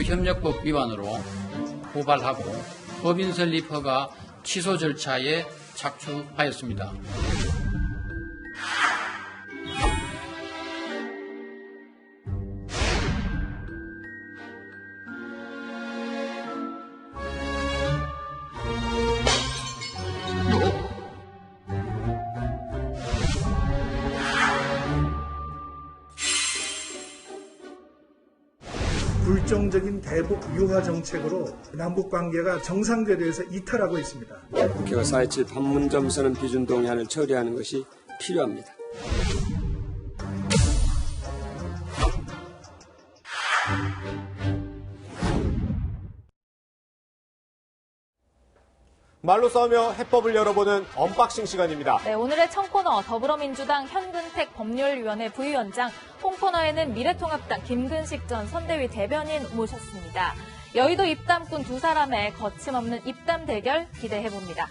교류협력법 위반으로 고발하고 법인 설립 허가 취소 절차에 착수하였습니다. 불정적인 대북 유화 정책으로 남북 관계가 정상궤도에서 이탈하고 있습니다. 국회가 4.27 판문점 선언 비준 동의안을 처리하는 것이 필요합니다. 말로 싸우며 해법을 열어보는 언박싱 시간입니다. 네, 오늘의 청코너 더불어민주당 현근택 법률위원회 부위원장, 홍코너에는 미래통합당 김근식 전 선대위 대변인 모셨습니다. 여의도 입담꾼 두 사람의 거침없는 입담 대결 기대해봅니다.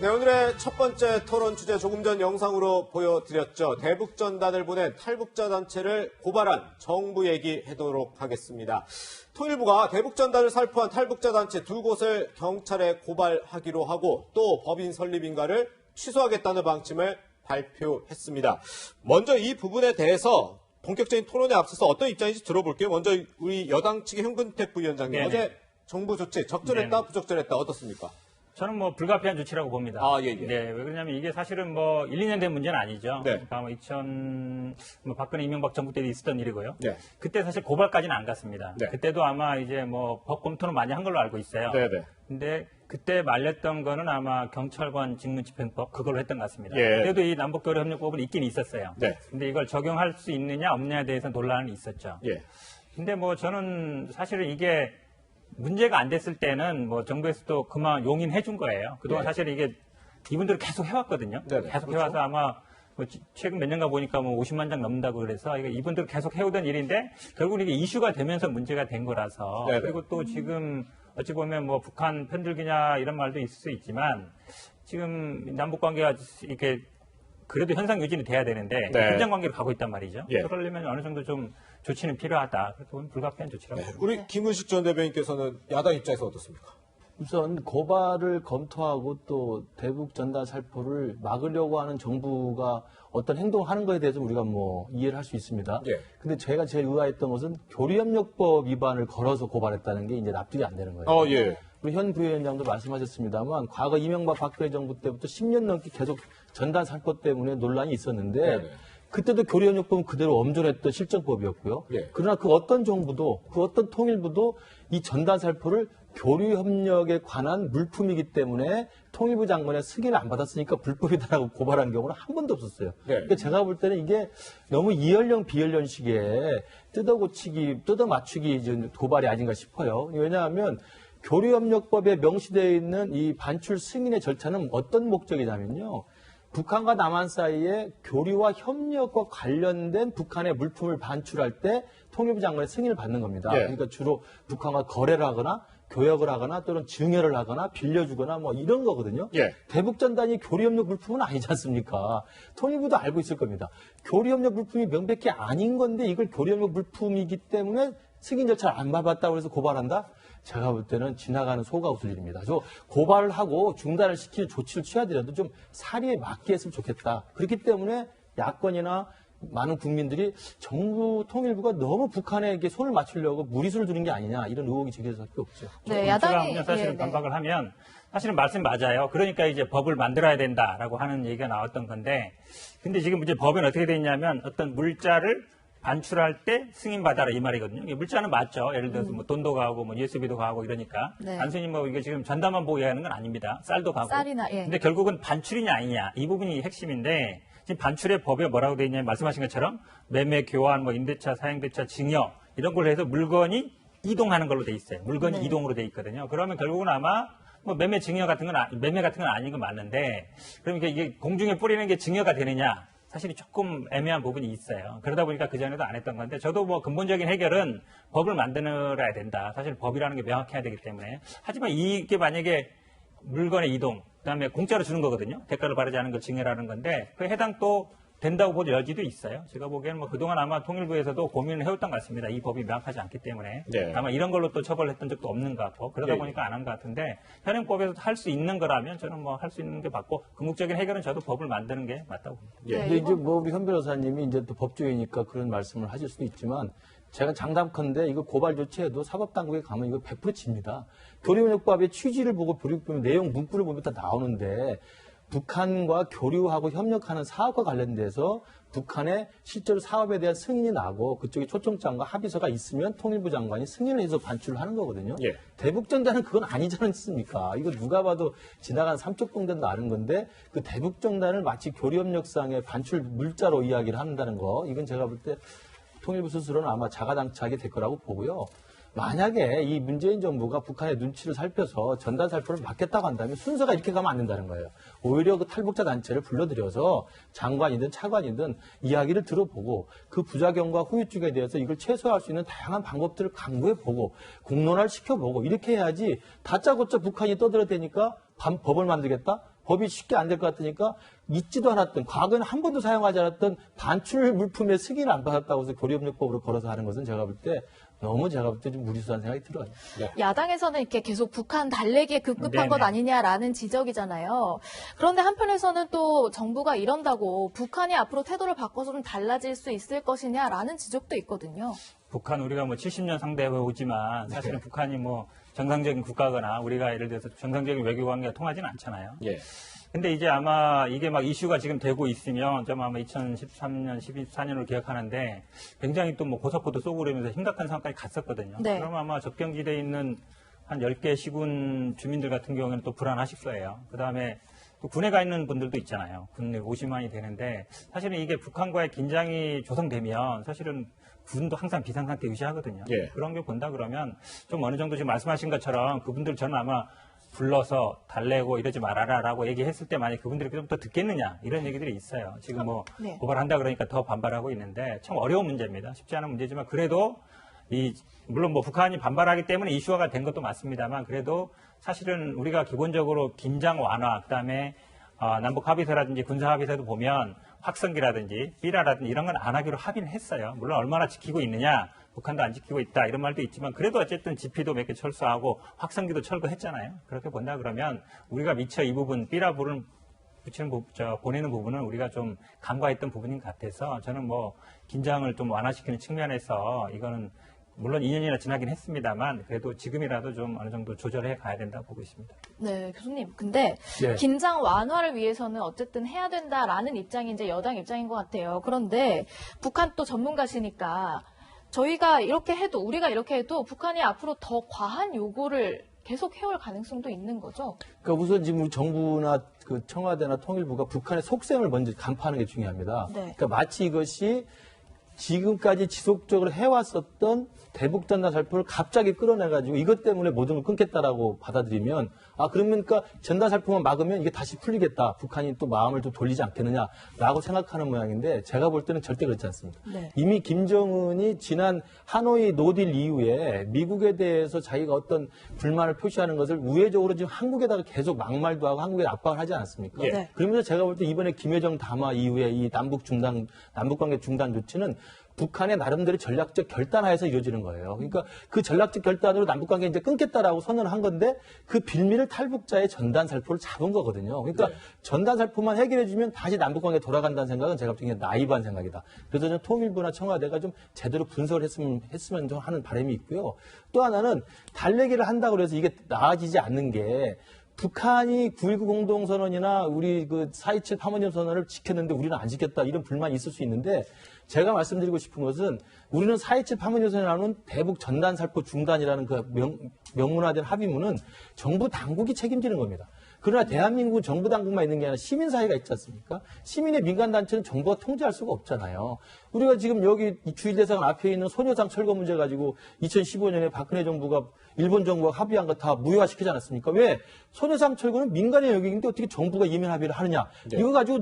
네, 오늘의 첫 번째 토론 주제 조금 전 영상으로 보여드렸죠. 대북전단을 보낸 탈북자 단체를 고발한 정부 얘기해보도록 하겠습니다. 통일부가 대북전단을 살포한 탈북자 단체 두 곳을 경찰에 고발하기로 하고 또 법인 설립 인가를 취소하겠다는 방침을 발표했습니다. 먼저 이 부분에 대해서 본격적인 토론에 앞서서 어떤 입장인지 들어볼게요. 먼저 우리 여당 측의 현근택 부위원장님. 네네. 어제 정부 조치 적절했다, 네네. 부적절했다 어떻습니까? 저는 불가피한 조치라고 봅니다. 예. 네, 왜 그러냐면 이게 사실은 1, 2년 된 문제는 아니죠. 네. 그러니까 박근혜 이명박 정부 때도 있었던 일이고요. 네. 그때 사실 고발까지는 안 갔습니다. 네. 그때도 아마 이제 법 검토는 많이 한 걸로 알고 있어요. 네네. 근데 그때 말렸던 거는 아마 경찰관 직무집행법 그걸로 했던 것 같습니다. 예. 그때도 이 남북교류협력법은 있긴 있었어요. 네. 근데 이걸 적용할 수 있느냐 없느냐에 대해서 논란이 있었죠. 예. 근데 저는 사실은 이게 문제가 안 됐을 때는 정부에서도 그만 용인해 준 거예요. 그동안 사실 이게 이분들은 계속 해왔거든요. 네네, 계속 그렇죠. 해와서 아마 최근 몇 년간 보니까 50만 장 넘는다고 그래서 이분들은 계속 해오던 일인데 결국은 이게 이슈가 되면서 문제가 된 거라서 네네. 그리고 또 지금 어찌 보면 북한 편들기냐 이런 말도 있을 수 있지만 지금 남북 관계가 이렇게 그래도 현상 유지는 돼야 되는데 긴장 관계로 가고 있단 말이죠. 예. 그러려면 어느 정도 좀 조치는 필요하다. 그건 불가피한 조치라고 봅니다. 우리 김은식 전 대변인께서는 야당 입장에서 어떻습니까? 우선 고발을 검토하고 또 대북 전단 살포를 막으려고 하는 정부가 어떤 행동을 하는 것에 대해서 우리가 이해를 할 수 있습니다. 예. 근데 제가 제일 의아했던 것은 교류협력법 위반을 걸어서 고발했다는 게 이제 납득이 안 되는 거예요. 예. 우리 현 부위원장도 말씀하셨습니다만 과거 이명박 박근혜 정부 때부터 10년 넘게 계속 전단 살포 때문에 논란이 있었는데 네네. 그때도 교류협력법은 그대로 엄존했던 실정법이었고요. 예. 그러나 그 어떤 정부도 그 어떤 통일부도 이 전단 살포를 교류협력에 관한 물품이기 때문에 통일부 장관의 승인을 안 받았으니까 불법이다라고 고발한 경우는 한 번도 없었어요. 네. 그러니까 제가 볼 때는 이게 너무 이연령 비연령식의 뜯어 맞추기 고발이 아닌가 싶어요. 왜냐하면 교류협력법에 명시되어 있는 이 반출 승인의 절차는 어떤 목적이냐면요. 북한과 남한 사이에 교류와 협력과 관련된 북한의 물품을 반출할 때 통일부 장관의 승인을 받는 겁니다. 예. 그러니까 주로 북한과 거래를 하거나 교역을 하거나 또는 증여를 하거나 빌려주거나 이런 거거든요. 예. 대북전단이 교류협력 물품은 아니지 않습니까? 통일부도 알고 있을 겁니다. 교류협력 물품이 명백히 아닌 건데 이걸 교류협력 물품이기 때문에 승인 절차를 안 밟았다고 해서 고발한다? 제가 볼 때는 지나가는 소가 웃을 일입니다. 고발을 하고 중단을 시키는 조치를 취하더라도 좀 사리에 맞게 했으면 좋겠다. 그렇기 때문에 야권이나 많은 국민들이 정부 통일부가 너무 북한에게 손을 맞추려고 무리수를 두는 게 아니냐 이런 의혹이 제기될 수밖에 없죠. 네, 야당이 사실은 반박을 하면 사실은 말씀 맞아요. 그러니까 이제 법을 만들어야 된다라고 하는 얘기가 나왔던 건데 근데 지금 이제 법은 어떻게 돼 있냐면 어떤 물자를 반출할 때 승인받아라 이 말이거든요. 물자는 맞죠. 예를 들어서 돈도 가고 USB도 가고 이러니까 네. 단순히 이게 지금 전단만 보고 얘기하는 건 아닙니다. 쌀도 가고. 쌀이나 예. 근데 결국은 반출이냐 아니냐 이 부분이 핵심인데 지금 반출의 법에 뭐라고 돼 있냐면 말씀하신 것처럼 매매, 교환, 임대차, 사행대차, 증여 이런 걸로 해서 물건이 이동하는 걸로 돼 있어요. 물건이 네. 이동으로 돼 있거든요. 그러면 결국은 아마 매매, 증여 같은 건 매매 같은 건 아닌 건 맞는데 그러니까 이게 공중에 뿌리는 게 증여가 되느냐? 사실 조금 애매한 부분이 있어요. 그러다 보니까 그전에도 안 했던 건데 저도 근본적인 해결은 법을 만들어야 된다. 사실 법이라는 게 명확해야 되기 때문에. 하지만 이게 만약에 물건의 이동, 그다음에 공짜로 주는 거거든요. 대가를 바르지 않은 걸 증여라는 건데 그에 해당 또 된다고 볼 여지도 있어요. 제가 보기에는 뭐 그동안 아마 통일부에서도 고민을 해왔던 것 같습니다. 이 법이 명확하지 않기 때문에. 네. 아마 이런 걸로 또 처벌했던 적도 없는 것 같고, 그러다 네. 보니까 안 한 것 같은데, 현행법에서 할 수 있는 거라면 저는 뭐 할 수 있는 게 맞고, 궁극적인 해결은 저도 법을 만드는 게 맞다고 봅니다. 예. 근데 이제 뭐 현 변호사님이 이제 또 법조이니까 그런 말씀을 하실 수도 있지만 제가 장담컨대 이거 고발 조치해도 사법당국에 가면 이거 100% 집니다. 교류협력법의 취지를 보고 보면 내용 문구를 보면 다 나오는데 북한과 교류하고 협력하는 사업과 관련돼서 북한의 실제로 사업에 대한 승인이 나고 그쪽에 초청장과 합의서가 있으면 통일부 장관이 승인을 해서 반출을 하는 거거든요. 예. 대북정단은 그건 아니지 않습니까? 이거 누가 봐도 지나간 삼척동단도 아는 건데 그 대북정단을 마치 교류협력상의 반출 물자로 이야기를 한다는 거 이건 제가 볼 때 통일부 스스로는 아마 자가당착이 될 거라고 보고요. 만약에 이 문재인 정부가 북한의 눈치를 살펴서 전단 살포를 막겠다고 한다면 순서가 이렇게 가면 안 된다는 거예요. 오히려 그 탈북자 단체를 불러들여서 장관이든 차관이든 이야기를 들어보고 그 부작용과 후유증에 대해서 이걸 최소화할 수 있는 다양한 방법들을 강구해보고 공론화를 시켜보고 이렇게 해야지 다짜고짜 북한이 떠들어대니까 법을 만들겠다? 법이 쉽게 안 될 것 같으니까 있지도 않았던 과거에는 한 번도 사용하지 않았던 반출 물품의 승인을 안 받았다고 해서 교류협력법으로 걸어서 하는 것은 제가 볼 때 너무 제가 볼 때 좀 무리수한 생각이 들어요. 네. 야당에서는 이렇게 계속 북한 달래기에 급급한 네네. 것 아니냐라는 지적이잖아요. 그런데 한편에서는 또 정부가 이런다고 북한이 앞으로 태도를 바꿔서 좀 달라질 수 있을 것이냐라는 지적도 있거든요. 북한 우리가 뭐 70년 상대해 오지만 사실은 북한이 뭐 정상적인 국가거나 우리가 예를 들어서 정상적인 외교 관계가 통하지는 않잖아요. 예. 근데 이제 아마 이게 막 이슈가 지금 되고 있으면 좀 아마 2013년, 14년으로 기억하는데 굉장히 또 뭐 고사포도 쏘고 그러면서 심각한 상황까지 갔었거든요. 네. 그럼 아마 접경지대에 있는 한 10개 시군 주민들 같은 경우에는 또 불안하실 거예요. 그 다음에 또 군에 가 있는 분들도 있잖아요. 군에 50만이 되는데 사실은 이게 북한과의 긴장이 조성되면 사실은 군도 항상 비상상태 유지하거든요. 예. 그런 게 본다 그러면 좀 어느 정도 지금 말씀하신 것처럼 그분들 저는 아마 불러서 달래고 이러지 말아라라고 얘기했을 때 만약에 그분들이 좀 더 듣겠느냐 이런 얘기들이 있어요. 지금 뭐 네. 고발한다 그러니까 더 반발하고 있는데 참 어려운 문제입니다. 쉽지 않은 문제지만 그래도 물론 뭐 북한이 반발하기 때문에 이슈화가 된 것도 맞습니다만 그래도 사실은 우리가 기본적으로 긴장 완화 그다음에 남북 합의서라든지 군사 합의서도 보면 확성기라든지 삐라라든지 이런 건 안 하기로 합의는 했어요. 물론 얼마나 지키고 있느냐 북한도 안 지키고 있다 이런 말도 있지만 그래도 어쨌든 지피도 몇 개 철수하고 확성기도 철거했잖아요. 그렇게 본다 그러면 우리가 미처 이 부분 삐라 보내는 부분은 우리가 좀 간과했던 부분인 것 같아서 저는 뭐 긴장을 좀 완화시키는 측면에서 이거는 물론 2년이나 지나긴 했습니다만 그래도 지금이라도 좀 어느 정도 조절해 가야 된다고 보고 있습니다. 네, 교수님. 근데 네. 긴장 완화를 위해서는 어쨌든 해야 된다라는 입장이 이제 여당 입장인 것 같아요. 그런데 북한 또 전문가시니까 저희가 이렇게 해도 우리가 이렇게 해도 북한이 앞으로 더 과한 요구를 계속 해올 가능성도 있는 거죠. 그러니까 우선 지금 우리 정부나 그 청와대나 통일부가 북한의 속셈을 먼저 간파하는 게 중요합니다. 네. 그러니까 마치 이것이 지금까지 지속적으로 해왔었던 대북전단 살포를 갑자기 끌어내가지고 이것 때문에 모든 걸 끊겠다라고 받아들이면 그러니까 전단 살포만 막으면 이게 다시 풀리겠다. 북한이 또 마음을 좀 돌리지 않겠느냐라고 생각하는 모양인데 제가 볼 때는 절대 그렇지 않습니다. 네. 이미 김정은이 지난 하노이 노딜 이후에 미국에 대해서 자기가 어떤 불만을 표시하는 것을 우회적으로 지금 한국에다가 계속 막말도 하고 한국에 압박을 하지 않았습니까? 네. 그러면서 제가 볼 때 이번에 김여정 담화 이후에 이 남북관계 중단 조치는 북한의 나름대로 전략적 결단하에서 이루어지는 거예요. 그러니까 그 전략적 결단으로 남북관계 이제 끊겠다라고 선언을 한 건데 그 빌미를 탈북자의 전단 살포를 잡은 거거든요. 그러니까 전단 살포만 해결해주면 다시 남북관계 돌아간다는 생각은 제가 볼 때 나이브한 생각이다. 그래서 저는 통일부나 청와대가 좀 제대로 분석을 했으면 좀 하는 바람이 있고요. 또 하나는 달래기를 한다고 해서 이게 나아지지 않는 게 북한이 9.19 공동선언이나 우리 그 4.27 판문점 선언을 지켰는데 우리는 안 지켰다 이런 불만이 있을 수 있는데 제가 말씀드리고 싶은 것은 우리는 4.27 판문점 선언에 나오는 대북 전단 살포 중단이라는 그 명문화된 합의문은 정부 당국이 책임지는 겁니다. 그러나 대한민국은 정부 당국만 있는 게 아니라 시민사회가 있지 않습니까? 시민의 민간단체는 정부가 통제할 수가 없잖아요. 우리가 지금 여기 주일대사관 앞에 있는 소녀상 철거 문제 가지고 2015년에 박근혜 정부가 일본 정부가 합의한 거 다 무효화시키지 않았습니까? 왜? 소녀상 철거는 민간의 영역인데 어떻게 정부가 이면 합의를 하느냐. 네. 이거 가지고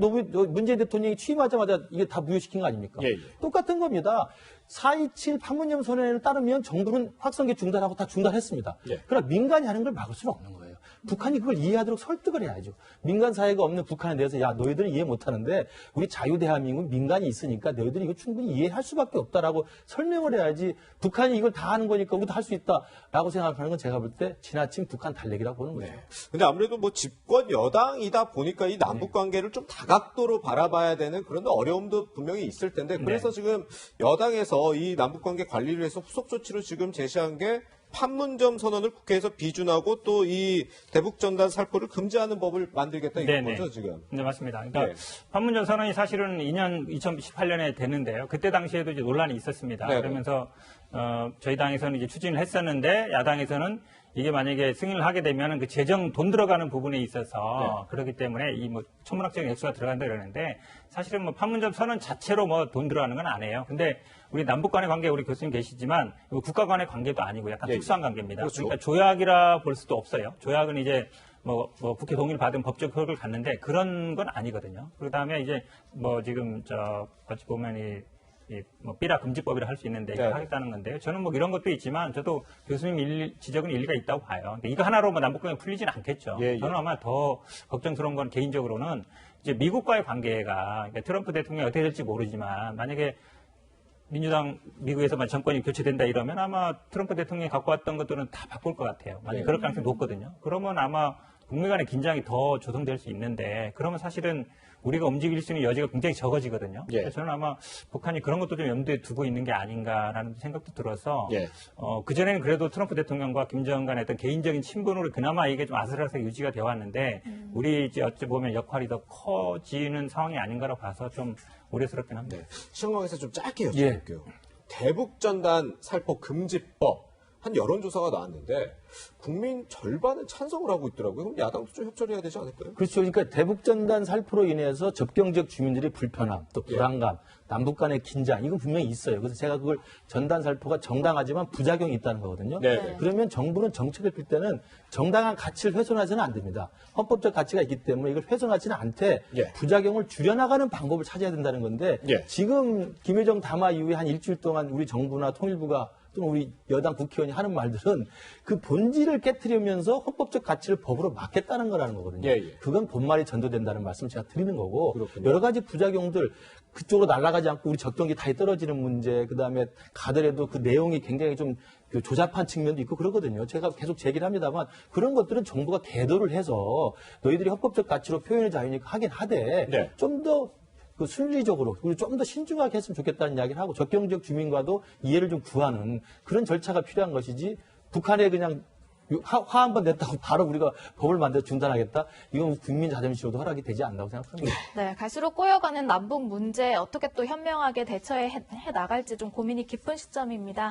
문재인 대통령이 취임하자마자 이게 다 무효시킨 거 아닙니까? 예. 똑같은 겁니다. 4.27 판문점 선언에 따르면 정부는 확성기 중단하고 다 중단했습니다. 예. 그러나 민간이 하는 걸 막을 수는 없는 거예요. 북한이 그걸 이해하도록 설득을 해야죠. 민간 사회가 없는 북한에 대해서 야 너희들은 이해 못하는데 우리 자유대한민국 민간이 있으니까 너희들이 이거 충분히 이해할 수밖에 없다라고 설명을 해야지 북한이 이걸 다 하는 거니까 우리도 할 수 있다라고 생각하는 건 제가 볼 때 지나친 북한 달래기라고 보는 거죠. 근데 아무래도 뭐 집권 여당이다 보니까 이 남북 관계를 좀 다각도로 바라봐야 되는 그런 어려움도 분명히 있을 텐데 그래서 지금 여당에서 이 남북 관계 관리를 위해서 후속 조치로 지금 제시한 게 판문점 선언을 국회에서 비준하고 또 이 대북전단 살포를 금지하는 법을 만들겠다 이런 거죠 지금. 네, 맞습니다. 그러니까 판문점 선언이 사실은 2018년에 됐는데요. 그때 당시에도 이제 논란이 있었습니다. 그러면서 저희 당에서는 이제 추진을 했었는데 야당에서는 이게 만약에 승인을 하게 되면 그 재정 돈 들어가는 부분에 있어서 그렇기 때문에 이 뭐 천문학적인 액수가 들어간다 그러는데 사실은 뭐 판문점 선언 자체로 뭐 돈 들어가는 건 아니에요. 근데 우리 남북 간의 관계 우리 교수님 계시지만 국가 간의 관계도 아니고 약간 특수한 관계입니다. 그렇죠. 그러니까 조약이라 볼 수도 없어요. 조약은 이제 뭐 국회 동의를 받은 법적 효력을 갖는데 그런 건 아니거든요. 그다음에 이제 뭐 지금 같이 보면 뭐 삐라 금지법이라 할 수 있는데 이거 하겠다는 건데요. 저는 뭐 이런 것도 있지만 저도 교수님 지적은 일리가 있다고 봐요. 근데 이거 하나로 뭐 남북 관계 풀리지는 않겠죠. 저는 아마 더 걱정스러운 건 개인적으로는 이제 미국과의 관계가 그러니까 트럼프 대통령이 어떻게 될지 모르지만 만약에 민주당 미국에서만 정권이 교체된다 이러면 아마 트럼프 대통령이 갖고 왔던 것들은 다 바꿀 것 같아요. 만약 그럴 가능성이 높거든요. 그러면 아마 북미 간의 긴장이 더 조성될 수 있는데 그러면 사실은 우리가 움직일 수 있는 여지가 굉장히 적어지거든요. 그래서 저는 아마 북한이 그런 것도 좀 염두에 두고 있는 게 아닌가라는 생각도 들어서 그전에는 그래도 트럼프 대통령과 김정은 간의 어떤 개인적인 친분으로 그나마 이게 좀 아슬아슬하게 유지가 되어 왔는데 우리 이제 어찌 보면 역할이 더 커지는 상황이 아닌가라고 봐서 좀 우려스럽긴 합니다. 시험관에서 좀 짧게 여쭤볼게요. 대북전단 살포 금지법 한 여론조사가 나왔는데 국민 절반은 찬성을 하고 있더라고요. 그럼 야당도 좀 협조를 해야 되지 않을까요? 그렇죠. 그러니까 대북전단 살포로 인해서 접경 지역 주민들의 불편함, 또 불안감, 남북 간의 긴장 이건 분명히 있어요. 그래서 제가 그걸 전단 살포가 정당하지만 부작용이 있다는 거거든요. 그러면 정부는 정책을 필 때는 정당한 가치를 훼손하지는 안 됩니다. 헌법적 가치가 있기 때문에 이걸 훼손하지는 않되 부작용을 줄여나가는 방법을 찾아야 된다는 건데 지금 김여정 담화 이후에 한 일주일 동안 우리 정부나 통일부가 또 우리 여당 국회의원이 하는 말들은 그 본질을 깨트리면서 헌법적 가치를 법으로 막겠다는 거라는 거거든요. 그건 본말이 전도된다는 말씀 제가 드리는 거고 여러 가지 부작용들 그쪽으로 날아가지 않고 우리 적정기 다시 떨어지는 문제 그다음에 가더라도 그 내용이 굉장히 좀 조잡한 측면도 있고 그러거든요. 제가 계속 제기를 합니다만 그런 것들은 정부가 계도를 해서 너희들이 헌법적 가치로 표현의 자유니까 하긴 하되 좀 더 순리적으로 그리고 좀 더 신중하게 했으면 좋겠다는 이야기를 하고 접경지역 주민과도 이해를 좀 구하는 그런 절차가 필요한 것이지 북한에 그냥 화 한 번 냈다고 바로 우리가 법을 만들어 중단하겠다? 이건 국민 자존심으로도 허락이 되지 않는다고 생각합니다. 네, 갈수록 꼬여가는 남북 문제 어떻게 또 현명하게 대처해 나갈지 좀 고민이 깊은 시점입니다.